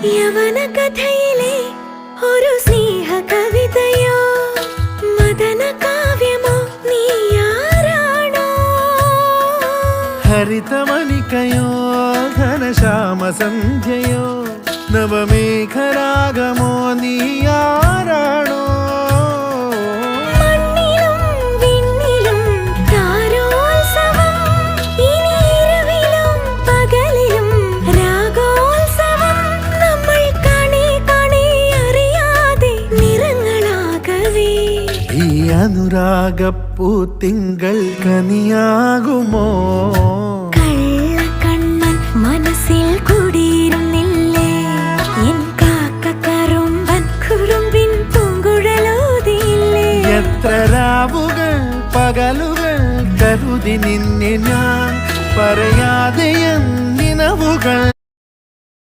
യവന കഥയിലെ ഒരു സ്നേഹ കവിതയോ മദന കാവ്യമോ നീയാരാണോ ഹരിതമണിക്കയോ ഘനശ്യാമ സന്ധ്യയോ നവമേഘരാഗമോ നീയാരാണോ അനുരാഗപ്പൂത്തിങ്കൾ കനിയാകുമോ കള്ളക്കണ്ണൻ മനസ്സിൽ കുടിയിരുന്നില്ലേ എൻ കാക്കക്കറുമ്പൻ കുറുമ്പിൻ പൂങ്കുഴലൂതിയില്ലേ എത്ര രാവുകൾ പകലുകൾ കരുതി നിന്നെ ഞാൻ പറയാതെ നിനവുകൾ